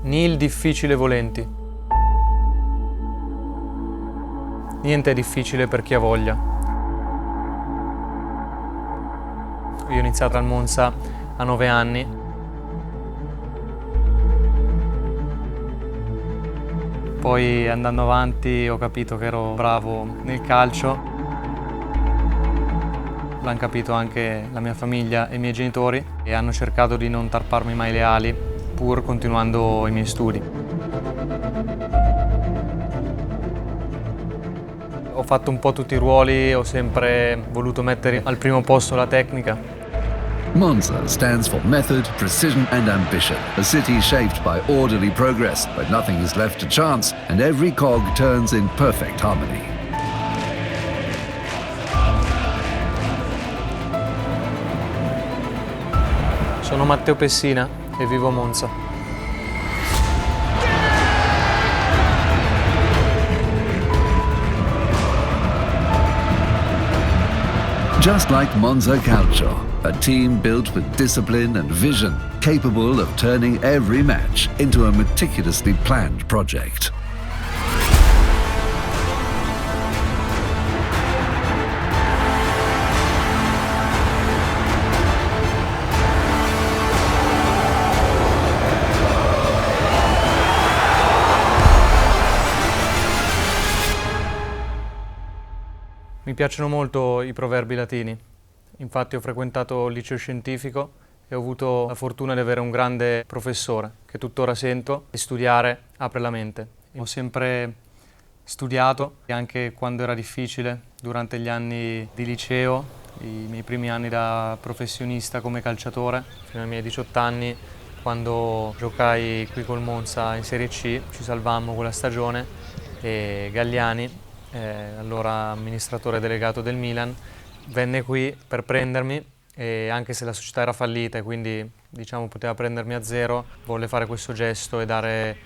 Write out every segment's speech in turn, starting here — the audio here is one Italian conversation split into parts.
Nil difficile volenti. Niente è difficile per chi ha voglia. Io ho iniziato al Monza a 9 anni. Poi andando avanti ho capito che ero bravo nel calcio. L'hanno capito anche la mia famiglia e i miei genitori e hanno cercato di non tarparmi mai le ali, pur continuando i miei studi. Ho fatto un po' tutti i ruoli, ho sempre voluto mettere al primo posto la tecnica. Monza stands for method, precision and ambition, a city shaped by orderly progress, where nothing is left to chance and every cog turns in perfect harmony. Sono Matteo Pessina e vivo a Monza. Just like Monza Calcio, a team built with discipline and vision, capable of turning every match into a meticulously planned project. Mi piacciono molto i proverbi latini, infatti ho frequentato il liceo scientifico e ho avuto la fortuna di avere un grande professore che tuttora sento e studiare apre la mente. Ho sempre studiato e anche quando era difficile, durante gli anni di liceo, i miei primi anni da professionista come calciatore, fino ai miei 18 anni, quando giocai qui col Monza in Serie C, ci salvammo quella stagione e Galliani, allora amministratore delegato del Milan, venne qui per prendermi e anche se la società era fallita e quindi diciamo poteva prendermi a zero, volle fare questo gesto e dare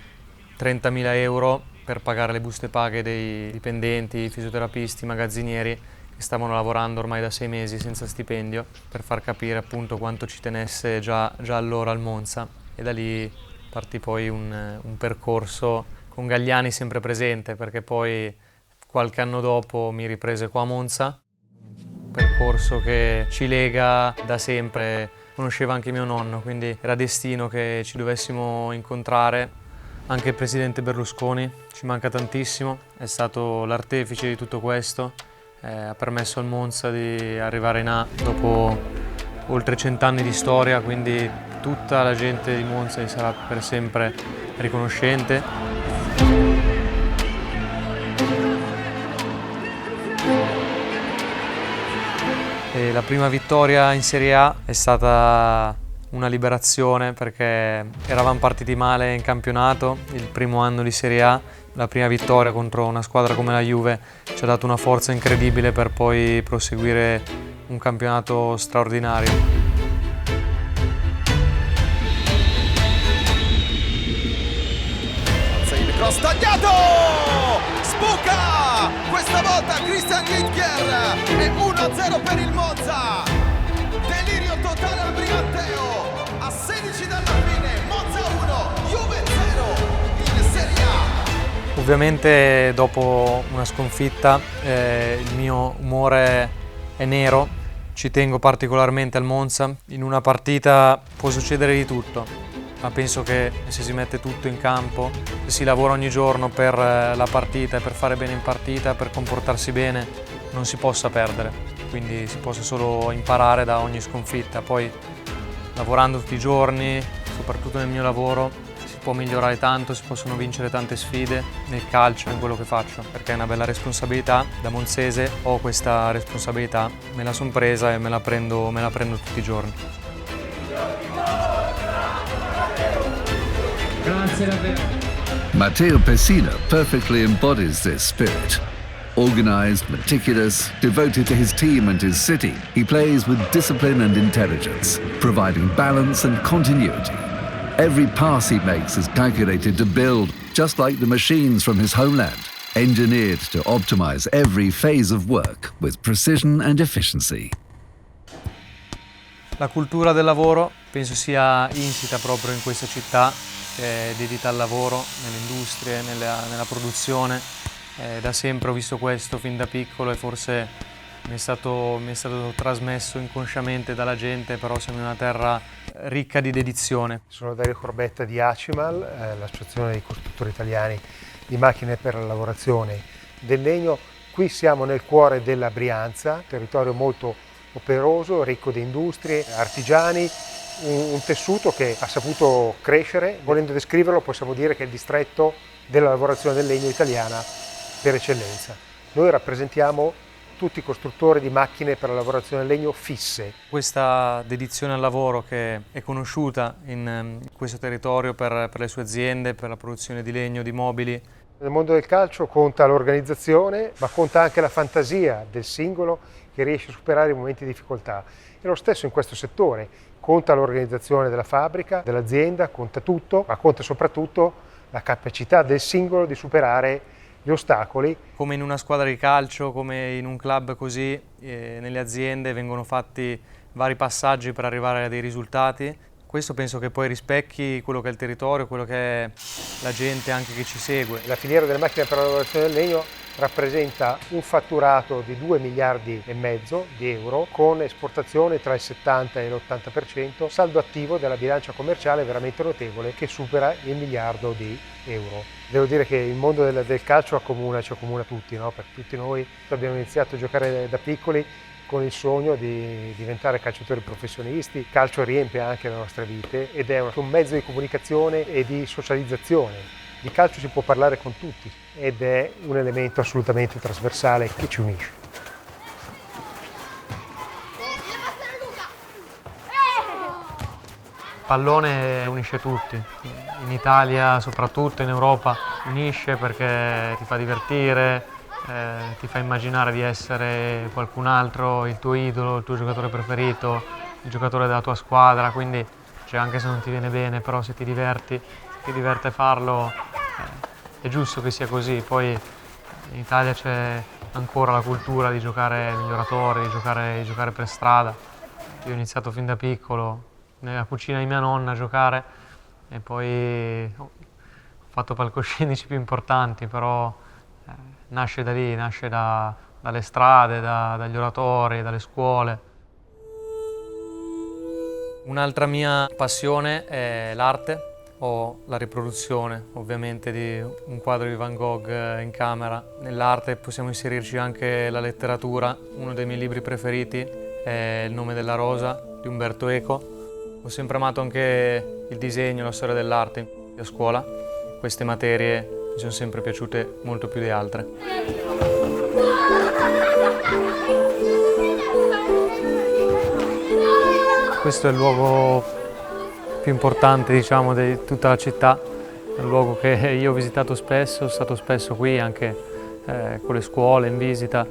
30.000 euro per pagare le buste paghe dei dipendenti, fisioterapisti, magazzinieri che stavano lavorando ormai da 6 mesi senza stipendio, per far capire appunto quanto ci tenesse già allora al Monza. E da lì partì poi un percorso con Galliani sempre presente, perché poi qualche anno dopo mi riprese qua a Monza, un percorso che ci lega da sempre, conosceva anche mio nonno, quindi era destino che ci dovessimo incontrare. Anche il presidente Berlusconi ci manca tantissimo, è stato l'artefice di tutto questo, ha permesso al Monza di arrivare in A dopo oltre 100 anni di storia, quindi tutta la gente di Monza gli sarà per sempre riconoscente. E la prima vittoria in Serie A è stata una liberazione perché eravamo partiti male in campionato, il primo anno di Serie A, la prima vittoria contro una squadra come la Juve ci ha dato una forza incredibile per poi proseguire un campionato straordinario. Il cross tagliato! Sbuca! Questa volta Christian Littger è 1-0 per il Monza. Delirio totale al Briganteo. A 16 dalla fine, Monza 1, Juve 0 in Serie A. Ovviamente dopo una sconfitta il mio umore è nero, ci tengo particolarmente al Monza. In una partita può succedere di tutto, ma penso che se si mette tutto in campo, se si lavora ogni giorno per la partita e per fare bene in partita, per comportarsi bene, non si possa perdere, quindi si possa solo imparare da ogni sconfitta. Poi lavorando tutti i giorni, soprattutto nel mio lavoro, si può migliorare tanto, si possono vincere tante sfide nel calcio, in quello che faccio, perché è una bella responsabilità. Da monzese ho questa responsabilità, me la son presa e me la prendo tutti i giorni. Grazie davvero. Matteo Pessina perfectly embodies this spirit. Organized, meticulous, devoted to his team and his city, he plays with discipline and intelligence, providing balance and continuity. Every pass he makes is calculated to build, just like the machines from his homeland, engineered to optimize every phase of work with precision and efficiency. La cultura del lavoro Penso sia insita proprio in questa città, che è dedita al lavoro, nelle industrie, nella produzione. Da sempre ho visto questo fin da piccolo e forse mi è stato trasmesso inconsciamente dalla gente, però siamo in una terra ricca di dedizione. Sono Dario Corbetta di ACIMAL, l'associazione dei costruttori italiani di macchine per la lavorazione del legno. Qui siamo nel cuore della Brianza, territorio molto operoso, ricco di industrie, artigiani, un tessuto che ha saputo crescere. Volendo descriverlo possiamo dire che è il distretto della lavorazione del legno italiana per eccellenza. Noi rappresentiamo tutti i costruttori di macchine per la lavorazione del legno fisse. Questa dedizione al lavoro che è conosciuta in questo territorio per le sue aziende, per la produzione di legno, di mobili. Nel mondo del calcio conta l'organizzazione, ma conta anche la fantasia del singolo che riesce a superare i momenti di difficoltà. E lo stesso in questo settore, conta l'organizzazione della fabbrica, dell'azienda, conta tutto, ma conta soprattutto la capacità del singolo di superare gli ostacoli. Come in una squadra di calcio, come in un club così, nelle aziende vengono fatti vari passaggi per arrivare a dei risultati. Questo penso che poi rispecchi quello che è il territorio, quello che è la gente anche che ci segue. La filiera delle macchine per la lavorazione del legno rappresenta un fatturato di 2,5 miliardi di euro, con esportazione tra il 70 e l'80%, saldo attivo della bilancia commerciale veramente notevole che supera il 1 miliardo di euro. Devo dire che il mondo del calcio ci accomuna tutti, no? Per tutti noi abbiamo iniziato a giocare da piccoli con il sogno di diventare calciatori professionisti. Il calcio riempie anche le nostre vite ed è un mezzo di comunicazione e di socializzazione. Di calcio si può parlare con tutti ed è un elemento assolutamente trasversale che ci unisce. Il pallone unisce tutti, in Italia soprattutto, in Europa unisce perché ti fa divertire, ti fa immaginare di essere qualcun altro, il tuo idolo, il tuo giocatore preferito, il giocatore della tua squadra, quindi anche se non ti viene bene, però se ti diverte farlo, è giusto che sia così. Poi in Italia c'è ancora la cultura di giocare negli oratori, di giocare per strada. Io ho iniziato fin da piccolo nella cucina di mia nonna a giocare e poi ho fatto palcoscenici più importanti, però nasce da lì, nasce dalle strade, dagli oratori, dalle scuole. Un'altra mia passione è l'arte o la riproduzione, ovviamente, di un quadro di Van Gogh in camera. Nell'arte possiamo inserirci anche la letteratura. Uno dei miei libri preferiti è Il nome della rosa di Umberto Eco. Ho sempre amato anche il disegno, la storia dell'arte a scuola. Queste materie mi sono sempre piaciute molto più di altre. Questo è il luogo più importante, diciamo, di tutta la città. È un luogo che io ho visitato spesso, sono stato spesso qui anche con le scuole, in visita.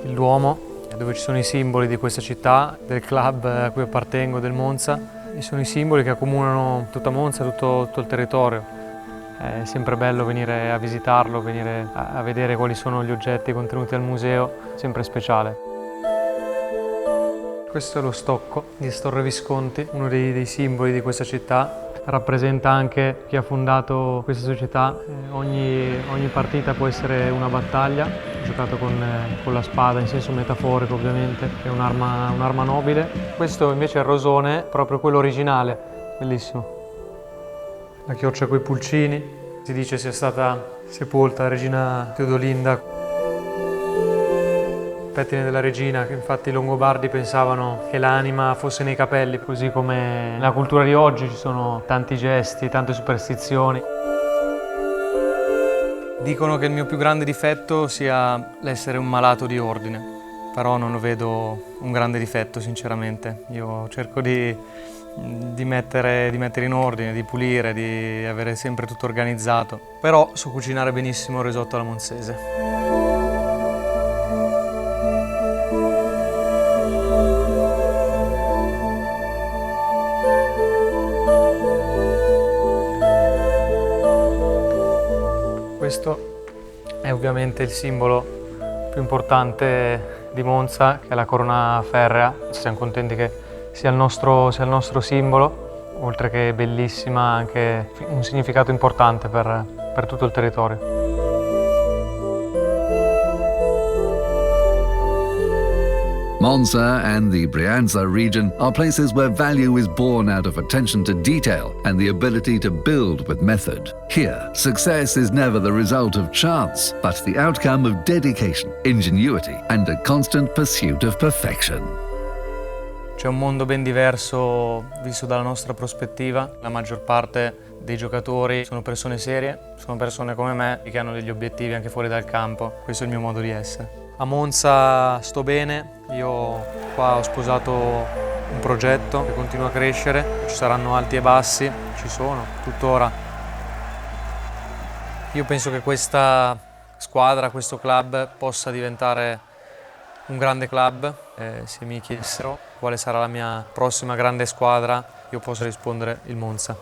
Il Duomo, dove ci sono i simboli di questa città, del club a cui appartengo, del Monza. E sono i simboli che accomunano tutta Monza, tutto il territorio. È sempre bello venire a visitarlo, venire a vedere quali sono gli oggetti contenuti al museo, sempre speciale. Questo è lo stocco di Storre Visconti, uno dei simboli di questa città. Rappresenta anche chi ha fondato questa società. Ogni partita può essere una battaglia, giocato con la spada in senso metaforico ovviamente, è un'arma nobile. Questo invece è il rosone, proprio quello originale, bellissimo. La chioccia coi pulcini, si dice sia stata sepolta la regina Teodolinda. Pettine della regina, che infatti i Longobardi pensavano che l'anima fosse nei capelli, così come nella cultura di oggi ci sono tanti gesti, tante superstizioni. Dicono che il mio più grande difetto sia l'essere un malato di ordine, però non lo vedo un grande difetto sinceramente. Io cerco di mettere in ordine, di pulire, di avere sempre tutto organizzato, però so cucinare benissimo il risotto alla monzese. Questo è ovviamente il simbolo più importante di Monza, che è la corona ferrea. Siamo contenti che sia il nostro simbolo, oltre che bellissima, ha anche un significato importante per tutto il territorio. Monza and the Brianza region are places where value is born out of attention to detail and the ability to build with method. Here, success is never the result of chance, but the outcome of dedication, ingenuity, and a constant pursuit of perfection. C'è un mondo ben diverso visto dalla nostra prospettiva. La maggior parte dei giocatori sono persone serie, sono persone come me che hanno degli obiettivi anche fuori dal campo. Questo è il mio modo di essere. A Monza sto bene, io qua ho sposato un progetto che continua a crescere, ci saranno alti e bassi, ci sono, tuttora. Io penso che questa squadra, questo club possa diventare un grande club. Se mi chiedessero quale sarà la mia prossima grande squadra, io posso rispondere il Monza.